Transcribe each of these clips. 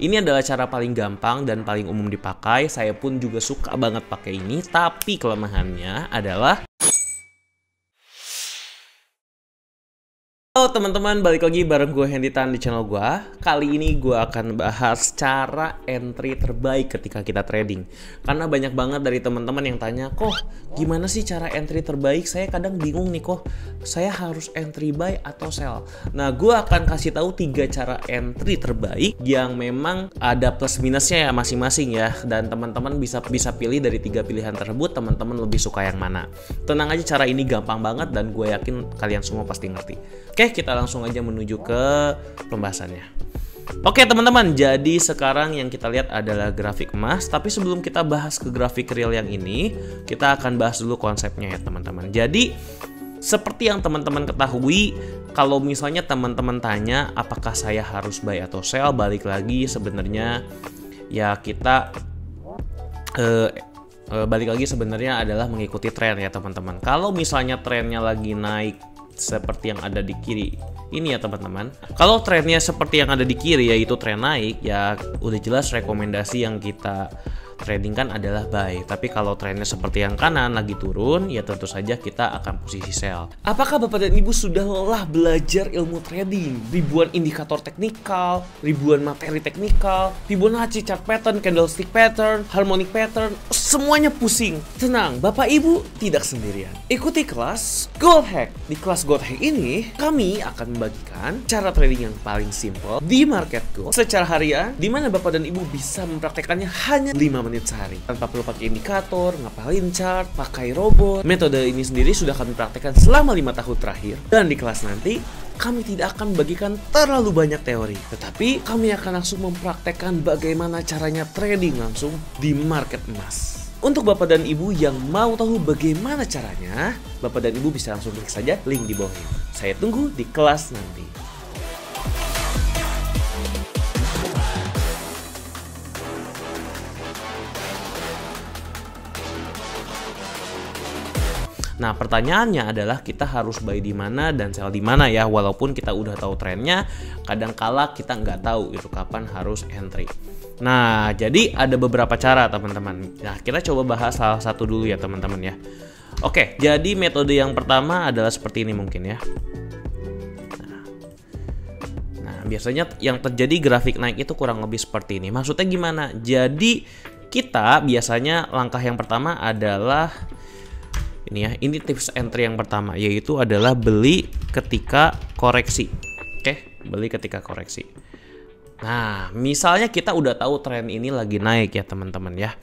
Ini adalah cara paling gampang dan paling umum dipakai. Saya pun juga suka banget pakai ini, tapi kelemahannya adalah halo teman-teman, balik lagi bareng gue Henditan di channel gue. Kali ini gue akan bahas cara entry terbaik ketika kita trading. Karena banyak banget dari teman-teman yang tanya, kok gimana sih cara entry terbaik? Saya kadang bingung nih, kok saya harus entry buy atau sell. Nah, gue akan kasih tahu 3 cara entry terbaik yang memang ada plus minusnya ya masing-masing ya. Dan teman-teman bisa pilih dari 3 pilihan tersebut, teman-teman lebih suka yang mana. Tenang aja, cara ini gampang banget dan gue yakin kalian semua pasti ngerti. Oke, kita langsung aja menuju ke pembahasannya. Oke teman-teman, jadi sekarang yang kita lihat adalah grafik emas. Tapi sebelum kita bahas ke grafik real yang ini, kita akan bahas dulu konsepnya ya teman-teman. Jadi seperti yang teman-teman ketahui, kalau misalnya teman-teman tanya apakah saya harus buy atau sell, balik lagi sebenarnya ya kita balik lagi sebenarnya adalah mengikuti tren ya teman-teman. Kalau misalnya trennya lagi naik seperti yang ada di kiri ini ya teman-teman. Kalau trennya seperti yang ada di kiri yaitu tren naik, ya udah jelas rekomendasi yang kita trading kan adalah buy. Tapi kalau trennya seperti yang kanan lagi turun, ya tentu saja kita akan posisi sell. Apakah Bapak dan Ibu sudah lelah belajar ilmu trading? Ribuan indikator teknikal, ribuan materi teknikal, Fibonacci chart pattern, candlestick pattern, harmonic pattern, semuanya pusing. Tenang, Bapak Ibu tidak sendirian. Ikuti kelas Gold Hack. Di kelas Gold Hack ini, kami akan membagikan cara trading yang paling simple di market gold secara harian, di mana Bapak dan Ibu bisa mempraktekannya hanya 5 menit sehari tanpa perlu pakai indikator, ngapalin chart, pakai robot. Metode ini sendiri sudah kami praktekkan selama 5 tahun terakhir. Dan di kelas nanti kami tidak akan membagikan terlalu banyak teori, tetapi kami akan langsung mempraktekkan bagaimana caranya trading langsung di market emas. Untuk Bapak dan Ibu yang mau tahu bagaimana caranya, Bapak dan Ibu bisa langsung klik saja link di bawah ini. Saya tunggu di kelas nanti. Nah, pertanyaannya adalah kita harus buy di mana dan sell di mana ya. Walaupun kita udah tahu trennya, kadang-kala kita nggak tahu itu kapan harus entry. Nah, jadi ada beberapa cara teman-teman. Nah, kita coba bahas salah satu dulu ya teman-teman ya. Oke, jadi metode yang pertama adalah seperti ini mungkin ya. Nah, biasanya yang terjadi grafik naik itu kurang lebih seperti ini. Maksudnya gimana? Jadi kita biasanya langkah yang pertama adalah ini ya, ini tips entry yang pertama, yaitu adalah beli ketika koreksi. Oke, beli ketika koreksi. Nah, misalnya kita udah tahu tren ini lagi naik ya teman-teman ya.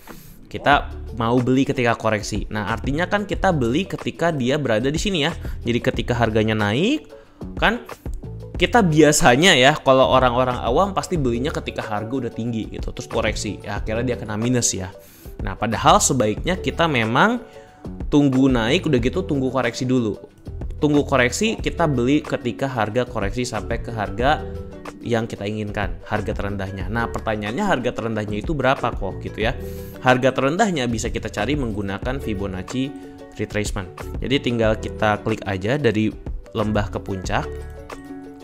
Kita mau beli ketika koreksi. Nah, artinya kan kita beli ketika dia berada di sini ya. Jadi ketika harganya naik, kan kita biasanya ya, kalau orang-orang awam pasti belinya ketika harga udah tinggi gitu, terus koreksi. Ya akhirnya dia kena minus ya. Nah, padahal sebaiknya kita memang tunggu naik, udah gitu tunggu koreksi dulu. Tunggu koreksi, kita beli ketika harga koreksi sampai ke harga yang kita inginkan, harga terendahnya. Nah, pertanyaannya harga terendahnya itu berapa kok gitu ya. Harga terendahnya bisa kita cari menggunakan Fibonacci retracement. Jadi tinggal kita klik aja dari lembah ke puncak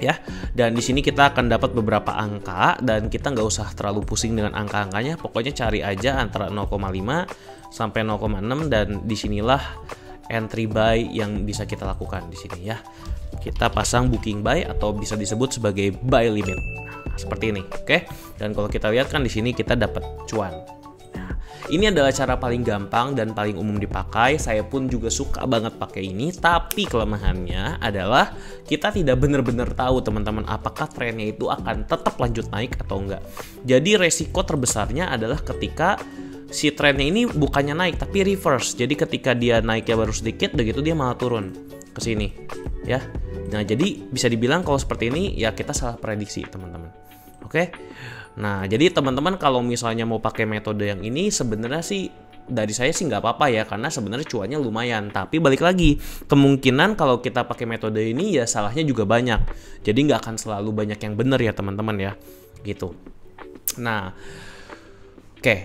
ya, dan di sini kita akan dapat beberapa angka dan kita nggak usah terlalu pusing dengan angka-angkanya. Pokoknya cari aja antara 0,5 sampai 0,6 dan disinilah entry buy yang bisa kita lakukan di sini ya. Kita pasang booking buy atau bisa disebut sebagai buy limit. Nah, seperti ini, oke? Dan kalau kita lihat kan di sini kita dapat cuan. Nah, ini adalah cara paling gampang dan paling umum dipakai. Saya pun juga suka banget pakai ini, tapi kelemahannya adalah kita tidak benar-benar tahu teman-teman apakah trennya itu akan tetap lanjut naik atau enggak. Jadi resiko terbesarnya adalah ketika si trennya ini bukannya naik tapi reverse. Jadi ketika dia naiknya baru sedikit, begitu dia malah turun ke sini ya. Nah, jadi bisa dibilang kalau seperti ini ya kita salah prediksi teman-teman. Oke. Nah, jadi teman-teman kalau misalnya mau pakai metode yang ini sebenarnya sih dari saya sih nggak apa-apa ya, karena sebenarnya cuannya lumayan. Tapi balik lagi, kemungkinan kalau kita pakai metode ini ya salahnya juga banyak. Jadi nggak akan selalu banyak yang benar ya teman-teman ya, gitu. Nah, oke.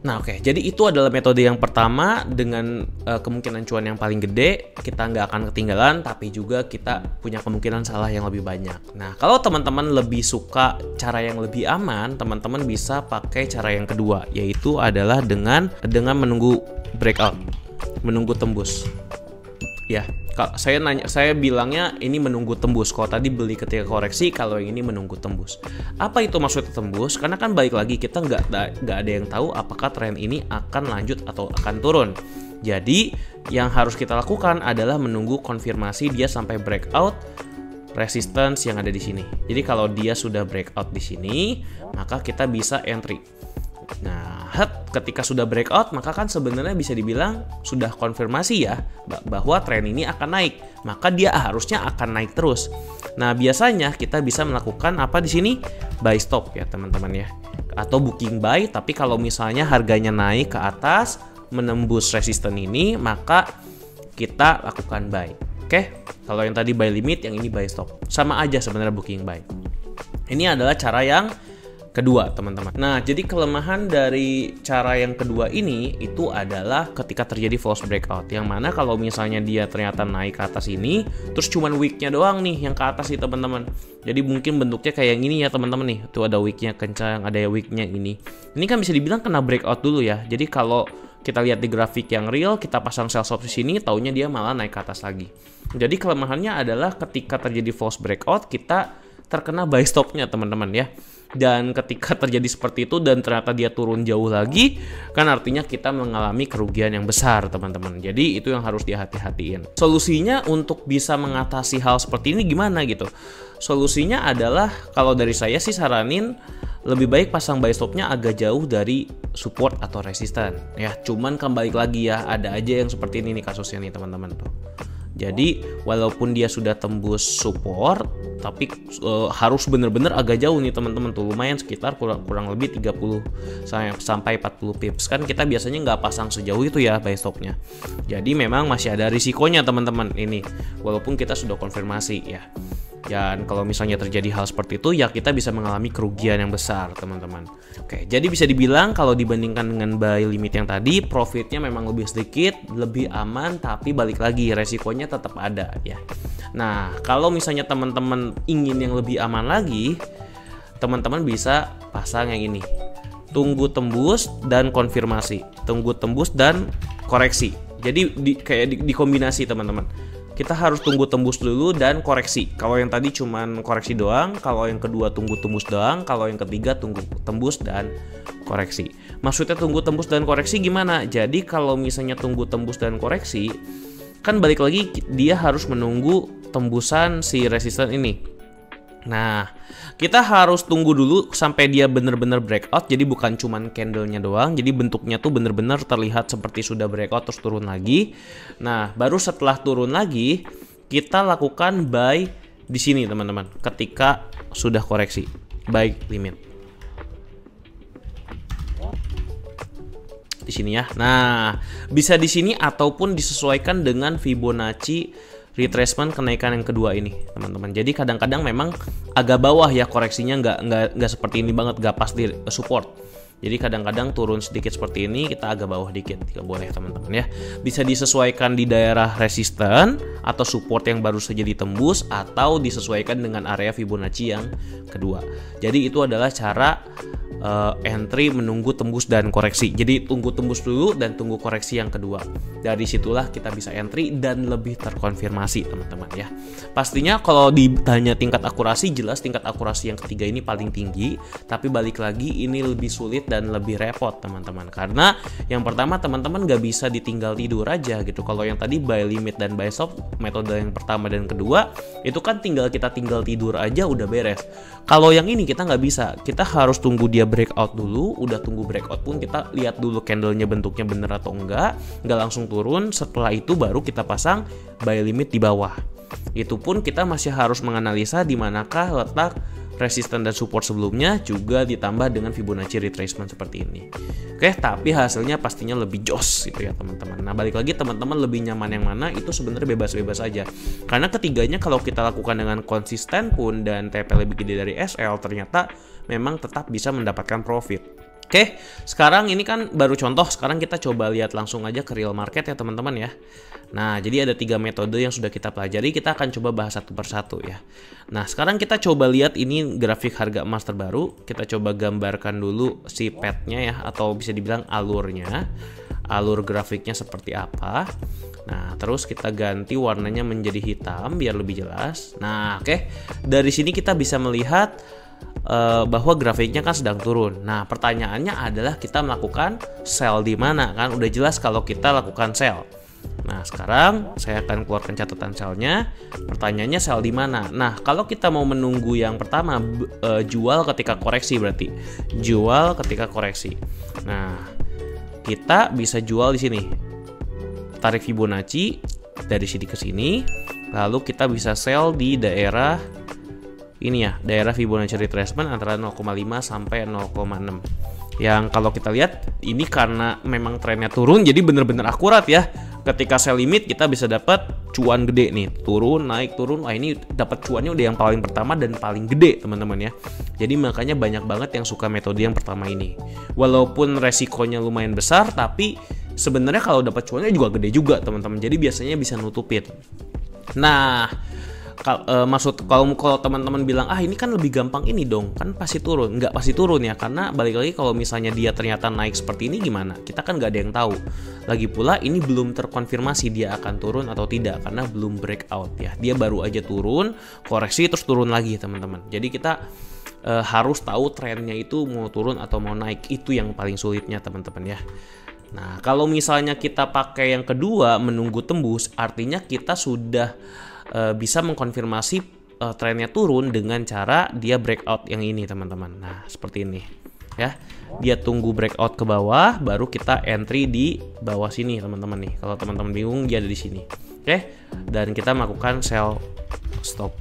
Nah oke, jadi itu adalah metode yang pertama dengan kemungkinan cuan yang paling gede, kita nggak akan ketinggalan, tapi juga kita punya kemungkinan salah yang lebih banyak. Nah kalau teman-teman lebih suka cara yang lebih aman, teman-teman bisa pakai cara yang kedua, yaitu adalah dengan menunggu breakout, menunggu tembus. Ya, kalau saya bilangnya ini menunggu tembus. Kalau tadi beli ketika koreksi, kalau yang ini menunggu tembus. Apa itu maksudnya tembus? Karena kan balik lagi kita nggak ada yang tahu apakah tren ini akan lanjut atau akan turun. Jadi yang harus kita lakukan adalah menunggu konfirmasi dia sampai breakout resistance yang ada di sini. Jadi kalau dia sudah breakout di sini, maka kita bisa entry. Nah, ketika sudah breakout, maka kan sebenarnya bisa dibilang sudah konfirmasi ya bahwa tren ini akan naik. Maka dia harusnya akan naik terus. Nah, biasanya kita bisa melakukan apa di sini? Buy stop ya, teman-teman ya. Atau booking buy, tapi kalau misalnya harganya naik ke atas, menembus resisten ini, maka kita lakukan buy. Oke? Kalau yang tadi buy limit, yang ini buy stop. Sama aja sebenarnya booking buy. Ini adalah cara yang kedua, teman-teman. Nah, jadi kelemahan dari cara yang kedua ini itu adalah ketika terjadi false breakout, yang mana kalau misalnya dia ternyata naik ke atas ini, terus cuman wicknya doang nih yang ke atas sih, teman-teman. Jadi mungkin bentuknya kayak yang ini ya, teman-teman nih. Tuh ada wicknya kencang, ada wicknya ini. Ini kan bisa dibilang kena breakout dulu ya. Jadi kalau kita lihat di grafik yang real, kita pasang sell stop di sini, taunya dia malah naik ke atas lagi. Jadi kelemahannya adalah ketika terjadi false breakout, kita terkena buy stopnya, teman-teman ya. Dan ketika terjadi seperti itu dan ternyata dia turun jauh lagi, kan artinya kita mengalami kerugian yang besar, teman-teman. Jadi itu yang harus dihati-hatiin. Solusinya untuk bisa mengatasi hal seperti ini gimana gitu? Solusinya adalah kalau dari saya sih saranin lebih baik pasang buy stopnya agak jauh dari support atau resisten. Ya, cuman kembali lagi ya, ada aja yang seperti ini nih kasusnya nih, teman-teman tuh. Jadi walaupun dia sudah tembus support, tapi harus bener-bener agak jauh nih, teman-teman tuh, lumayan sekitar kurang lebih 30 sampai 40 pips. Kan kita biasanya nggak pasang sejauh itu ya buy stopnya. Jadi memang masih ada risikonya, teman-teman, ini walaupun kita sudah konfirmasi ya. Dan kalau misalnya terjadi hal seperti itu, ya kita bisa mengalami kerugian yang besar, teman-teman. Oke, jadi bisa dibilang kalau dibandingkan dengan buy limit yang tadi, profitnya memang lebih sedikit, lebih aman, tapi balik lagi resikonya tetap ada ya. Nah, kalau misalnya teman-teman ingin yang lebih aman lagi, teman-teman bisa pasang yang ini. Tunggu tembus dan konfirmasi. Tunggu tembus dan koreksi. Jadi kayak dikombinasi, teman-teman. Kita harus tunggu tembus dulu dan koreksi. Kalau yang tadi cuman koreksi doang, kalau yang kedua tunggu tembus doang, kalau yang ketiga tunggu tembus dan koreksi. Maksudnya tunggu tembus dan koreksi gimana? Jadi kalau misalnya tunggu tembus dan koreksi, kan balik lagi dia harus menunggu tembusan si resisten ini. Nah, kita harus tunggu dulu sampai dia bener-bener breakout. Jadi bukan cuman candlenya doang. Jadi bentuknya tuh bener-bener terlihat seperti sudah breakout terus turun lagi. Nah, baru setelah turun lagi kita lakukan buy di sini, teman-teman. Ketika sudah koreksi, buy limit di sini ya. Nah, bisa di sini ataupun disesuaikan dengan Fibonacci retracement kenaikan yang kedua ini, teman-teman. Jadi kadang-kadang memang agak bawah ya koreksinya, nggak seperti ini banget, nggak pas di support. Jadi kadang-kadang turun sedikit seperti ini, kita agak bawah dikit, tidak boleh, teman-teman ya. Bisa disesuaikan di daerah resisten atau support yang baru saja ditembus, atau disesuaikan dengan area Fibonacci yang kedua. Jadi itu adalah cara entry menunggu tembus dan koreksi. Jadi tunggu tembus dulu dan tunggu koreksi yang kedua. Dari situlah kita bisa entry dan lebih terkonfirmasi, teman-teman ya. Pastinya kalau ditanya tingkat akurasi, jelas tingkat akurasi yang ketiga ini paling tinggi. Tapi balik lagi ini lebih sulit dan lebih repot, teman-teman. Karena yang pertama, teman-teman nggak bisa ditinggal tidur aja gitu. Kalau yang tadi buy limit dan buy stop, metode yang pertama dan kedua, itu kan tinggal tidur aja udah beres. Kalau yang ini kita nggak bisa. Kita harus tunggu dia breakout dulu. Udah tunggu breakout pun kita lihat dulu candlenya bentuknya bener atau enggak langsung turun. Setelah itu baru kita pasang buy limit di bawah. Itu pun kita masih harus menganalisa di manakah letak resisten dan support sebelumnya, juga ditambah dengan Fibonacci retracement seperti ini. Oke, tapi hasilnya pastinya lebih jos gitu ya, teman-teman. Nah, balik lagi teman-teman lebih nyaman yang mana, itu sebenarnya bebas-bebas aja. Karena ketiganya kalau kita lakukan dengan konsisten pun dan TP lebih gede dari SL, ternyata memang tetap bisa mendapatkan profit. Oke, sekarang ini kan baru contoh, sekarang kita coba lihat langsung aja ke real market ya teman-teman ya. Nah, jadi ada 3 metode yang sudah kita pelajari, kita akan coba bahas satu persatu ya. Nah, sekarang kita coba lihat ini grafik harga emas terbaru, kita coba gambarkan dulu si path-nya ya, atau bisa dibilang alurnya, alur grafiknya seperti apa. Nah, terus kita ganti warnanya menjadi hitam biar lebih jelas. Nah, oke, dari sini kita bisa melihat bahwa grafiknya kan sedang turun. Nah, pertanyaannya adalah kita melakukan sell di mana kan? Udah jelas kalau kita lakukan sell. Nah, sekarang saya akan keluarkan catatan sell-nya. Pertanyaannya sell di mana? Nah, kalau kita mau menunggu yang pertama jual ketika koreksi berarti. Jual ketika koreksi. Nah, kita bisa jual di sini. Tarik Fibonacci dari sini ke sini. Lalu kita bisa sell di daerah ini ya, daerah Fibonacci retracement antara 0,5 sampai 0,6. Yang kalau kita lihat ini karena memang trennya turun, jadi bener-bener akurat ya. Ketika sell limit kita bisa dapat cuan gede nih, turun naik turun. Wah, ini dapat cuannya udah yang paling pertama dan paling gede teman-teman ya. Jadi makanya banyak banget yang suka metode yang pertama ini. Walaupun resikonya lumayan besar, tapi sebenarnya kalau dapat cuannya juga gede juga teman-teman. Jadi biasanya bisa nutupin. Nah, maksud kalau teman-teman bilang ini kan lebih gampang ini dong, kan pasti turun. Nggak pasti turun ya, karena balik lagi kalau misalnya dia ternyata naik seperti ini gimana, kita kan nggak ada yang tahu. Lagi pula ini belum terkonfirmasi dia akan turun atau tidak karena belum breakout ya, dia baru aja turun, koreksi terus turun lagi teman-teman. Jadi kita harus tahu trennya itu mau turun atau mau naik, itu yang paling sulitnya teman-teman ya. Nah, kalau misalnya kita pakai yang kedua menunggu tembus, artinya kita sudah bisa mengkonfirmasi trennya turun dengan cara dia breakout yang ini teman-teman. Nah, seperti ini ya, dia tunggu breakout ke bawah baru kita entry di bawah sini teman-teman nih. Kalau teman-teman bingung dia ada di sini, oke, dan kita melakukan sell stop.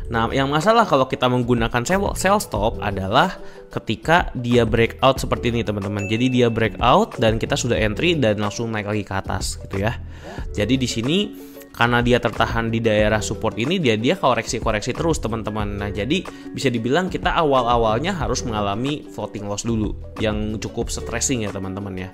Nah, yang masalah kalau kita menggunakan sell stop adalah ketika dia breakout seperti ini teman-teman. Jadi dia breakout dan kita sudah entry dan langsung naik lagi ke atas gitu ya. Jadi di sini karena dia tertahan di daerah support ini, dia koreksi-koreksi terus teman-teman. Nah, jadi bisa dibilang kita awal-awalnya harus mengalami floating loss dulu yang cukup stressing ya teman-teman ya.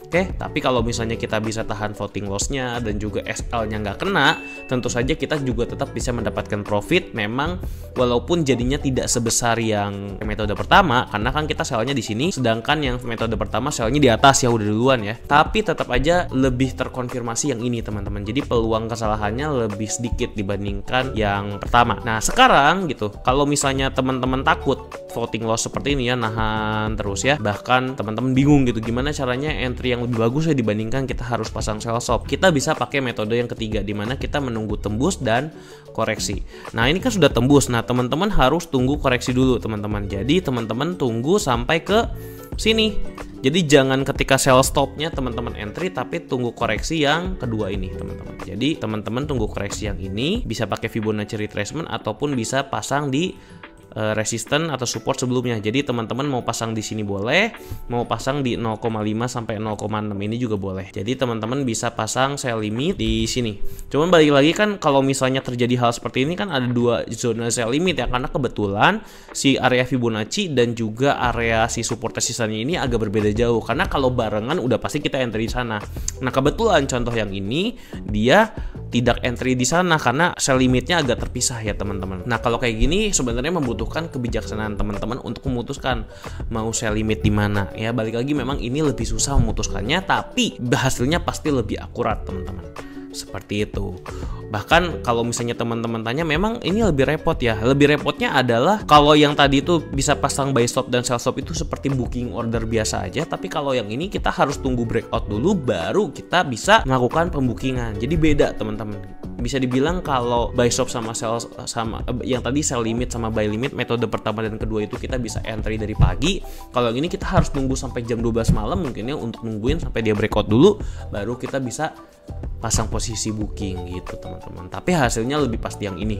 Oke, tapi kalau misalnya kita bisa tahan floating loss-nya dan juga SL-nya nggak kena, tentu saja kita juga tetap bisa mendapatkan profit. Memang walaupun jadinya tidak sebesar yang metode pertama, karena kan kita sell-nya di sini, sedangkan yang metode pertama sell-nya di atas ya udah duluan ya. Tapi tetap aja lebih terkonfirmasi yang ini teman-teman. Jadi peluang kesalahannya lebih sedikit dibandingkan yang pertama. Nah, sekarang gitu, kalau misalnya teman-teman takut floating loss seperti ini ya, nahan terus ya, bahkan teman-teman bingung gitu gimana caranya entry yang lebih bagus ya dibandingkan kita harus pasang sell stop, kita bisa pakai metode yang ketiga di mana kita menunggu tembus dan koreksi. Nah, ini kan sudah tembus. Nah, teman-teman harus tunggu koreksi dulu teman-teman. Jadi teman-teman tunggu sampai ke sini. Jadi jangan ketika sell stopnya teman-teman entry, tapi tunggu koreksi yang kedua ini teman-teman. Jadi teman-teman tunggu koreksi yang ini, bisa pakai Fibonacci retracement ataupun bisa pasang di resisten atau support sebelumnya. Jadi teman-teman mau pasang di sini boleh, mau pasang di 0,5 sampai 0,6 ini juga boleh. Jadi teman-teman bisa pasang sell limit di sini. Cuman balik lagi kan kalau misalnya terjadi hal seperti ini kan ada dua zona sell limit ya, karena kebetulan si area Fibonacci dan juga area si support resistannya ini agak berbeda jauh. Karena kalau barengan udah pasti kita entry di sana. Nah, kebetulan contoh yang ini dia tidak entry di sana karena sell limitnya agak terpisah ya teman-teman. Nah, kalau kayak gini sebenarnya membutuhkan kebijaksanaan teman-teman untuk memutuskan mau sell limit di mana ya. Balik lagi memang ini lebih susah memutuskannya, tapi hasilnya pasti lebih akurat teman-teman. Seperti itu. Bahkan kalau misalnya teman-teman tanya, memang ini lebih repot ya. Lebih repotnya adalah kalau yang tadi itu bisa pasang buy stop dan sell stop itu seperti booking order biasa aja, tapi kalau yang ini kita harus tunggu breakout dulu baru kita bisa melakukan pembookingan. Jadi beda teman-teman. Bisa dibilang kalau buy stop sama sell sama yang tadi sell limit sama buy limit metode pertama dan kedua itu kita bisa entry dari pagi. Kalau yang ini kita harus tunggu sampai jam 12 malam mungkinnya untuk nungguin sampai dia breakout dulu baru kita bisa pasang posisi booking gitu teman-teman. Tapi hasilnya lebih pasti yang ini.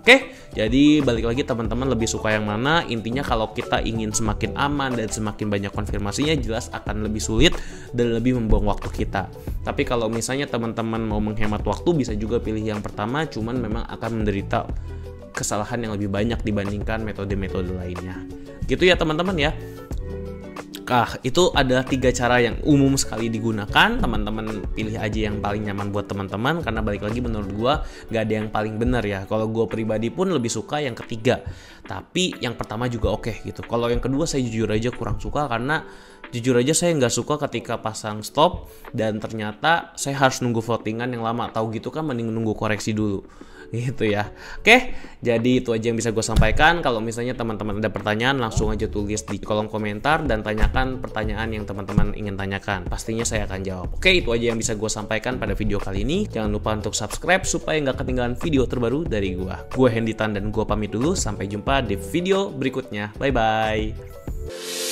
Oke, jadi balik lagi teman-teman lebih suka yang mana? Intinya kalau kita ingin semakin aman dan semakin banyak konfirmasinya jelas akan lebih sulit dan lebih membuang waktu kita. Tapi kalau misalnya teman-teman mau menghemat waktu bisa juga pilih yang pertama, cuman memang akan menderita kesalahan yang lebih banyak dibandingkan metode-metode lainnya. Gitu ya teman-teman ya. Itu ada 3 cara yang umum sekali digunakan. Teman-teman pilih aja yang paling nyaman buat teman-teman, karena balik lagi menurut gua gak ada yang paling benar ya. Kalau gua pribadi pun lebih suka yang ketiga, tapi yang pertama juga oke gitu. Kalau yang kedua saya jujur aja kurang suka, karena jujur aja saya nggak suka ketika pasang stop dan ternyata saya harus nunggu votingan yang lama. Tahu gitu kan, mending nunggu koreksi dulu gitu ya. Oke, jadi itu aja yang bisa gue sampaikan. Kalau misalnya teman-teman ada pertanyaan, langsung aja tulis di kolom komentar dan tanyakan pertanyaan yang teman-teman ingin tanyakan. Pastinya saya akan jawab. Oke, itu aja yang bisa gue sampaikan pada video kali ini. Jangan lupa untuk subscribe supaya nggak ketinggalan video terbaru dari gue. Gue Hendy Tan dan gue pamit dulu. Sampai jumpa di video berikutnya. Bye-bye.